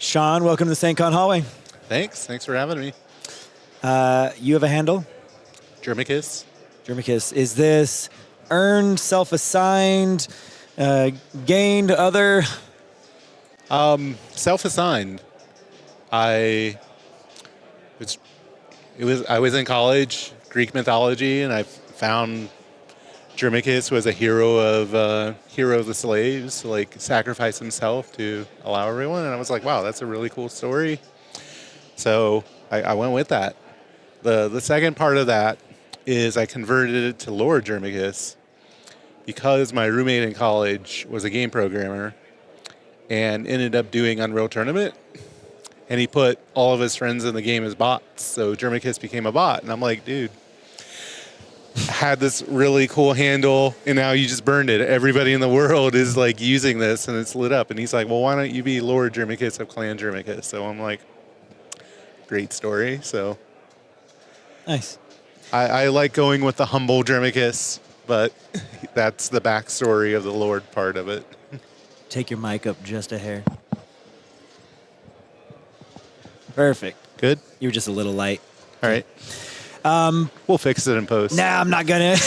Shawn, welcome to the SAINTCON Hallway. Thanks for having me. You have a handle? Germicus. Germicus. Is this earned, self-assigned, gained, other? Self-assigned. I was in college, Greek mythology, and I found Germicus was a hero of the slaves, like sacrificed himself to allow everyone. And I was like, wow, that's a really cool story. So I went with that. The second part of that is I converted it to Lord Germicus because my roommate in college was a game programmer and ended up doing Unreal Tournament. And he put all of his friends in the game as bots. So Germicus became a bot. And I'm like, dude, had this really cool handle and now you just burned it. Everybody in the world is like using this and it's lit up. And he's like, well, why don't you be Lord Germicus of Clan Germicus? So I'm like, great story. So Nice. I like going with the humble Germicus, but that's the backstory of the Lord part of it. Take your mic up just a hair. Perfect. Good? You were just a little light. All right. We'll fix it in post. Nah, I'm not going to.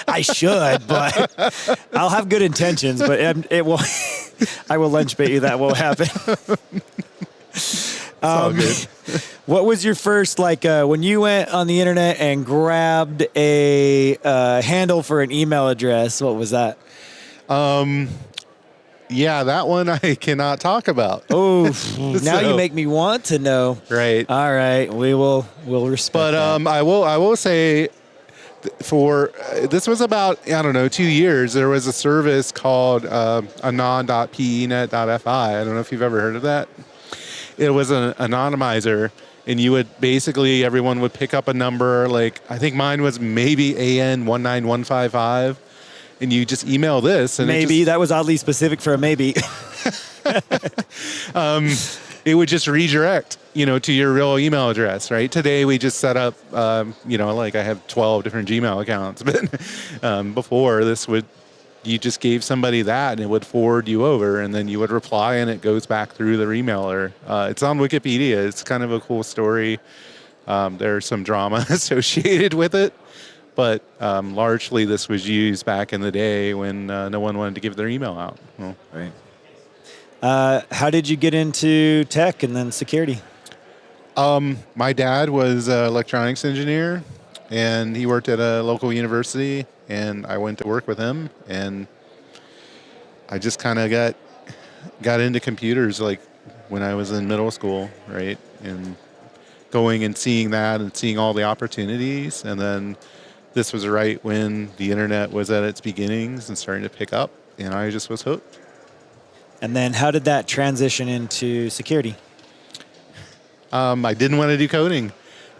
I should, but I'll have good intentions, but it will. I will lunch bait you. That won't happen. It's all good. What was your first, when you went on the internet and grabbed a handle for an email address, what was that? Yeah, that one I cannot talk about. Oh, now you make me want to know. Right. All right, we'll respect But that. I will say this was about, 2 years. There was a service called anon.penet.fi. I don't know if you've ever heard of that. It was an anonymizer, and you would basically, everyone would pick up a number, like I think mine was maybe AN19155, and you just email this. And Maybe, that was oddly specific for a maybe. it would just redirect, to your real email address, right? Today we just set up, like I have 12 different Gmail accounts, but before you just gave somebody that and it would forward you over and then you would reply and it goes back through their emailer. It's on Wikipedia. It's kind of a cool story. There's some drama associated with it, but largely this was used back in the day when no one wanted to give their email out. Well, Right. How did you get into tech and then security? My dad was an electronics engineer and he worked at a local university and I went to work with him and I just kind of got into computers like when I was in middle school, right? And going and seeing that and seeing all the opportunities. And then this was right when the internet was at its beginnings and starting to pick up and I just was hooked. And then how did that transition into security? I didn't want to do coding.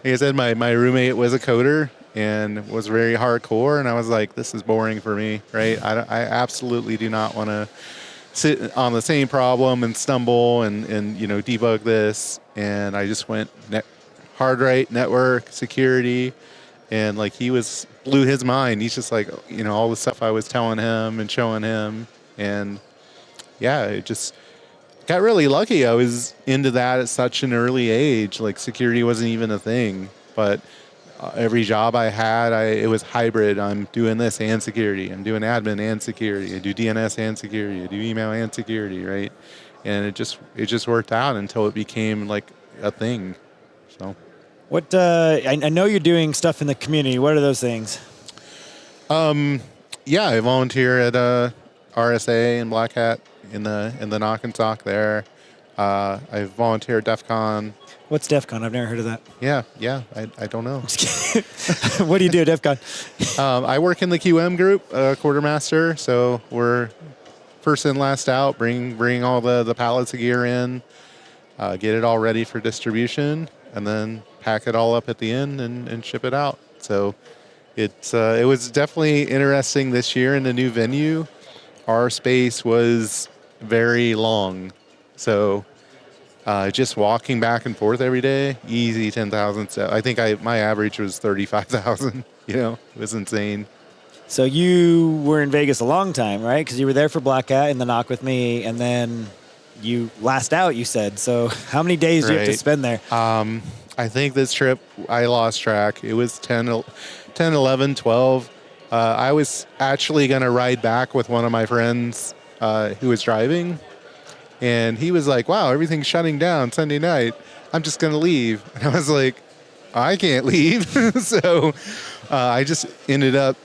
Like I said, my roommate was a coder and was very hardcore, and I was like, this is boring for me, right? I absolutely do not want to sit on the same problem and stumble and debug this. And I just went hard right, network, security, and like blew his mind. He's just like, all the stuff I was telling him and showing him, and yeah, it just got really lucky. I was into that at such an early age. Like security wasn't even a thing, but every job I had, it was hybrid. I'm doing this and security. I'm doing admin and security. I do DNS and security. I do email and security, right? And it just worked out until it became like a thing. So, What I know you're doing stuff in the community. What are those things? Yeah, I volunteer at RSA and Black Hat in the knock and talk there. I volunteer at DEF CON. What's DEF CON? I've never heard of that. Yeah, I don't know. What do you do at DEF CON? I work in the QM group, quartermaster. So we're first in, last out. Bring all the pallets of gear in, get it all ready for distribution, and then pack it all up at the end and ship it out. So it was definitely interesting this year in the new venue. Our space was very long, so just walking back and forth every day, easy 10,000 steps. I think my average was 35,000. It was insane. So you were in Vegas a long time, right? Because you were there for Black Hat in the knock with me, and then you last out, you said. So how many days do you have to Right. spend there? I think this trip, I lost track. It was 10, 11, 12. I was actually going to ride back with one of my friends who was driving. And he was like, wow, everything's shutting down Sunday night. I'm just going to leave. And I was like, I can't leave. So I just ended up,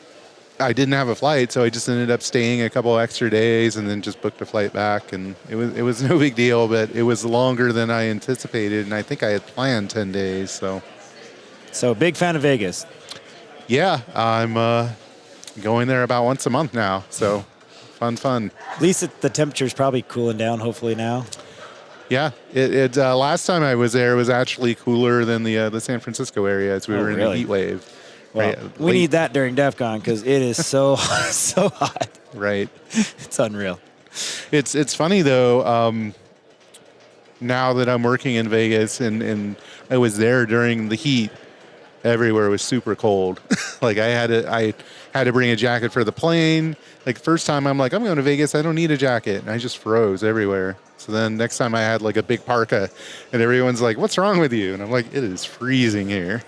I didn't have a flight, so I just ended up staying a couple extra days and then just booked a flight back. And it was no big deal, but it was longer than I anticipated. And I think I had planned 10 days. So big fan of Vegas. Yeah, I'm going there about once a month now. So fun. At least the temperature's probably cooling down, hopefully now. Yeah, it last time I was there, it was actually cooler than the San Francisco area as we were in really? the heat wave. Well, Right. we need that during DEF CON because it is so so hot. Right. It's unreal. It's funny though. Now that I'm working in Vegas and I was there during the heat, everywhere was super cold. Like I had to bring a jacket for the plane. Like first time I'm like, I'm going to Vegas, I don't need a jacket. And I just froze everywhere. So then next time I had like a big parka and everyone's like, what's wrong with you? And I'm like, it is freezing here.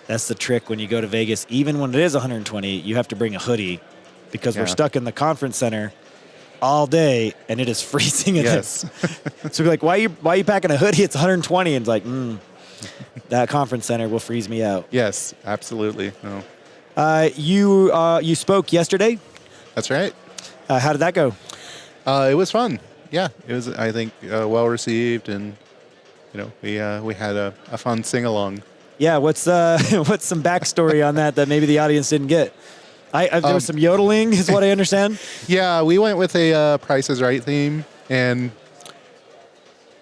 That's the trick when you go to Vegas. Even when it is 120, you have to bring a hoodie because we're Yeah. stuck in the conference center all day and it is freezing. In Yes. So we're like, why are you packing a hoodie? It's 120. And it's like, that conference center will freeze me out. Yes, absolutely. No. You spoke yesterday. That's right. How did that go? It was fun. Yeah, it was, I think, well received, and we had a fun sing along. Yeah, what's some backstory on that maybe the audience didn't get? There was some yodeling, is what I understand. Yeah, we went with a Price is Right theme, and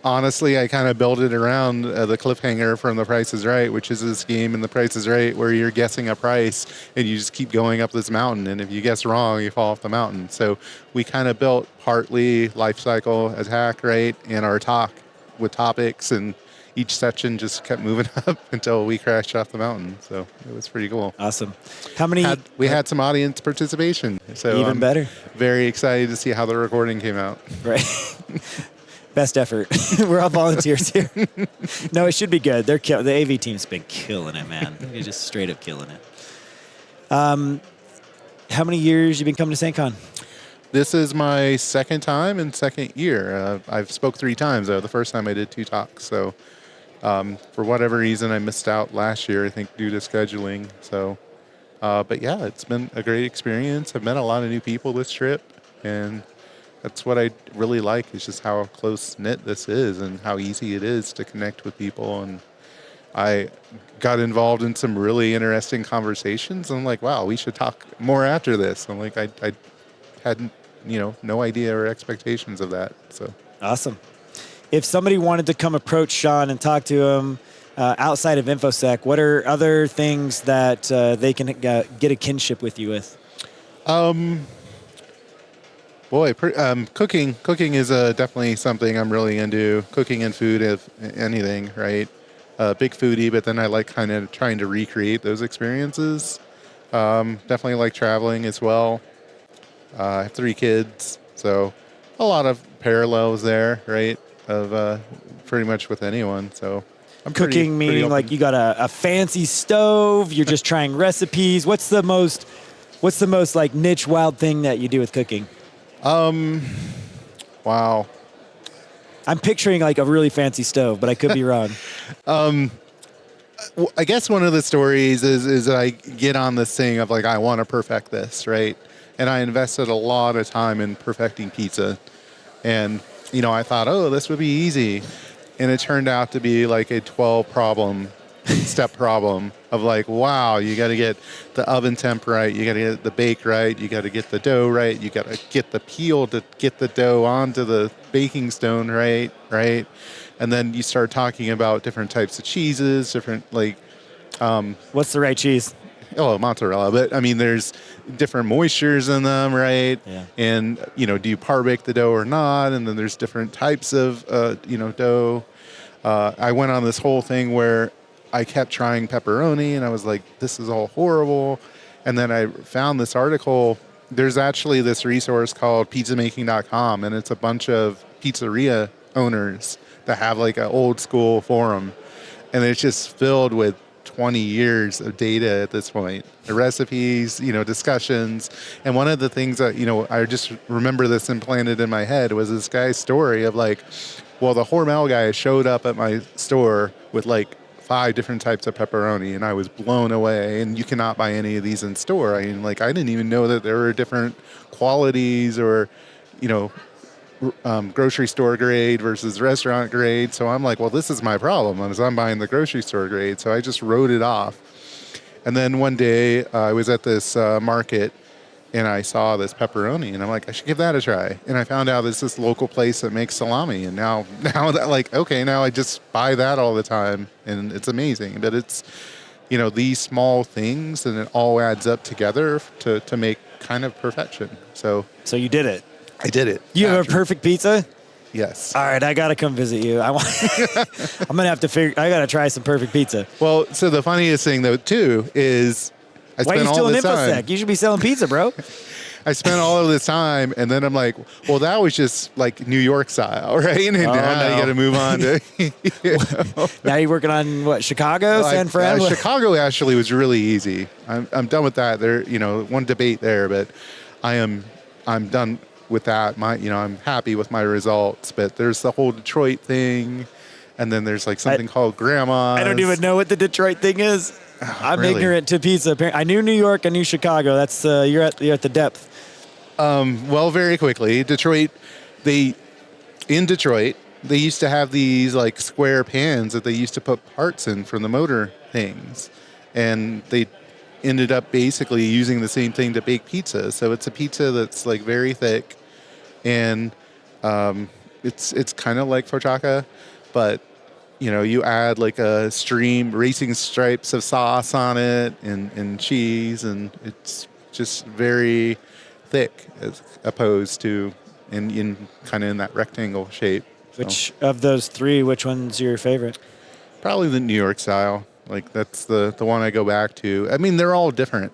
honestly, I kind of built it around the cliffhanger from The Price is Right, which is this game in The Price is Right where you're guessing a price and you just keep going up this mountain, and if you guess wrong, you fall off the mountain. So we kind of built partly life cycle attack, right, and our talk with topics, and each section just kept moving up until we crashed off the mountain. So it was pretty cool. Awesome. How many? We had some audience participation, so Even better. Very excited to see how the recording came out. Right. Best effort. We're all volunteers here. No, it should be good. The AV team's been killing it, man. They're just straight up killing it. How many years you been coming to SAINTCON? This is my second time and second year. I've spoke 3 times, though. The first time I did 2 talks. So for whatever reason, I missed out last year, I think, due to scheduling. So, but yeah, it's been a great experience. I've met a lot of new people this trip, and that's what I really like, is just how close-knit this is and how easy it is to connect with people. And I got involved in some really interesting conversations. I'm like, wow, we should talk more after this. I'm like, I had no idea or expectations of that. So Awesome. If somebody wanted to come approach Shawn and talk to him outside of InfoSec, what are other things that they can get a kinship with you with? Cooking is definitely something I'm really into. Cooking and food, if anything, right? Big foodie, but then I like kind of trying to recreate those experiences. Definitely like traveling as well. I have 3 kids, so a lot of parallels there, right? Of pretty much with anyone. So I'm Cooking pretty meaning open. like you got a fancy stove, you're just trying recipes. What's the most like niche wild thing that you do with cooking? Wow. I'm picturing like a really fancy stove, but I could be wrong. I guess one of the stories is that I get on this thing of like, I want to perfect this, right? And I invested a lot of time in perfecting pizza. And, I thought, oh, this would be easy. And it turned out to be like a 12-step problem of like, wow, you got to get the oven temp right. You got to get the bake right. You got to get the dough right. You got to get the peel to get the dough onto the baking stone right. And then you start talking about different types of cheeses, different What's the right cheese? Mozzarella, but I mean, there's different moistures in them, right? Yeah. And, do you par bake the dough or not? And then there's different types of, dough. I went on this whole thing where I kept trying pepperoni and I was like, this is all horrible. And then I found this article. There's actually this resource called pizzamaking.com, and it's a bunch of pizzeria owners that have like an old school forum, and it's just filled with 20 years of data at this point. The recipes, discussions. And one of the things that, I just remember this implanted in my head was this guy's story of like, well, the Hormel guy showed up at my store with like 5 different types of pepperoni, and I was blown away. And you cannot buy any of these in store. I mean, like, I didn't even know that there were different qualities or, grocery store grade versus restaurant grade. So I'm like, well, this is my problem. I'm buying the grocery store grade. So I just wrote it off. And then one day I was at this market and I saw this pepperoni and I'm like, I should give that a try. And I found out there's this local place that makes salami. And now that like, okay, now I just buy that all the time and it's amazing. But it's, these small things and it all adds up together to make kind of perfection. So you did it. I did it. You have a perfect pizza? Yes. All right, I got to come visit you. I'm going to have to I got to try some perfect pizza. Well, so the funniest thing, though, too, is I Why are you spent still all in this time. InfoSec? You should be selling pizza, bro. I spent all of this time, and then I'm like, well, that was just like New York style, right? And now no. you got to move on to. Now you're working on what? Chicago, San Fran? Chicago actually was really easy. I'm done with that. There, one debate there, but I'm done with that. I'm happy with my results, but there's the whole Detroit thing, and then there's like something called Grandma's. I don't even know what the Detroit thing is. I'm really? ignorant to pizza. I knew New York, I knew Chicago. That's you're at the depth. Well, very quickly, Detroit, they used to have these like square pans that they used to put parts in from the motor things, and they ended up basically using the same thing to bake pizza. So it's a pizza that's like very thick, and it's kind of like focaccia, but you add like a racing stripes of sauce on it and cheese, and it's just very thick as opposed to in kind of in that rectangle shape. So. Which of those 3, which one's your favorite? Probably the New York style. Like that's the one I go back to. I mean, they're all different,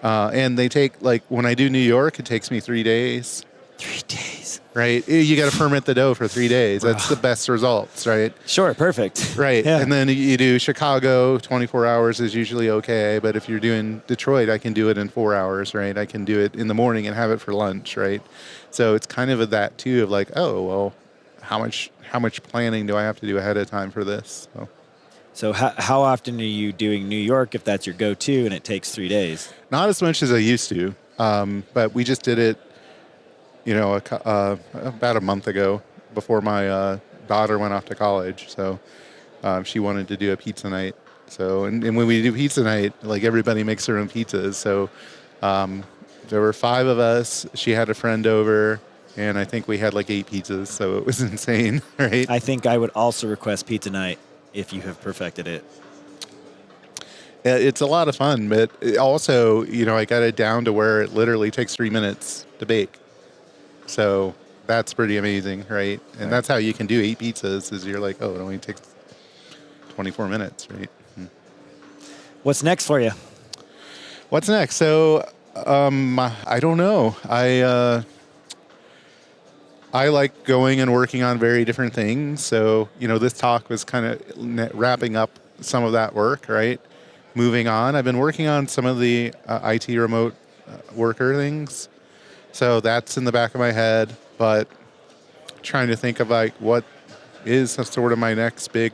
and they take like when I do New York, it takes me 3 days. 3 days. Right. You got to ferment the dough for 3 days. That's the best results, right? Sure. Perfect. Right. Yeah. And then you do Chicago, 24 hours is usually okay. But if you're doing Detroit, I can do it in 4 hours, right? I can do it in the morning and have it for lunch, right? So it's kind of that too of like, oh, well, how much planning do I have to do ahead of time for this? So how often are you doing New York if that's your go-to and it takes 3 days? Not as much as I used to, but we just did it, about a month ago before my daughter went off to college. So she wanted to do a pizza night. So and when we do pizza night, like everybody makes their own pizzas. So there were 5 of us. She had a friend over, and I think we had like 8 pizzas. So it was insane, right? I think I would also request pizza night if you have perfected it. It's a lot of fun, but also, I got it down to where it literally takes 3 minutes to bake. So that's pretty amazing, right? And that's how you can do 8 pizzas is you're like, oh, it only takes 24 minutes, right? What's next for you? What's next? So I don't know. I like going and working on very different things. So, this talk was kind of wrapping up some of that work, right? Moving on. I've been working on some of the IT remote worker things. So that's in the back of my head, but trying to think of like what is sort of my next big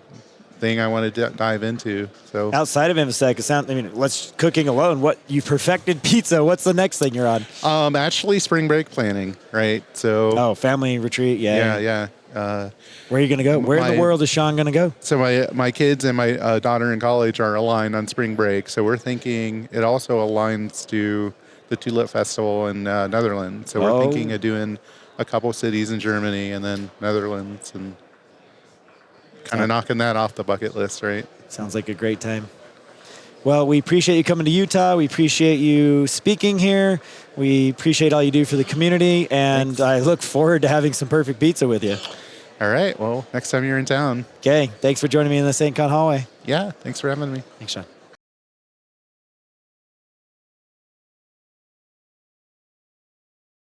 thing I want to dive into. So outside of InfoSec, let's cooking alone. What you perfected pizza? What's the next thing you're on? Actually, spring break planning, right? So family retreat. Yeah. Where are you gonna go? Where in the world is Shawn gonna go? So my kids and my daughter in college are aligned on spring break. So we're thinking it also aligns to the Tulip Festival in Netherlands. So we're thinking of doing a couple cities in Germany and then Netherlands and kind of knocking that off the bucket list, right? Sounds like a great time. Well, we appreciate you coming to Utah. We appreciate you speaking here. We appreciate all you do for the community. And thanks. I look forward to having some perfect pizza with you. All right. Well, next time you're in town. Okay. Thanks for joining me in the SAINTCON Hallway. Yeah. Thanks for having me. Thanks, Shawn.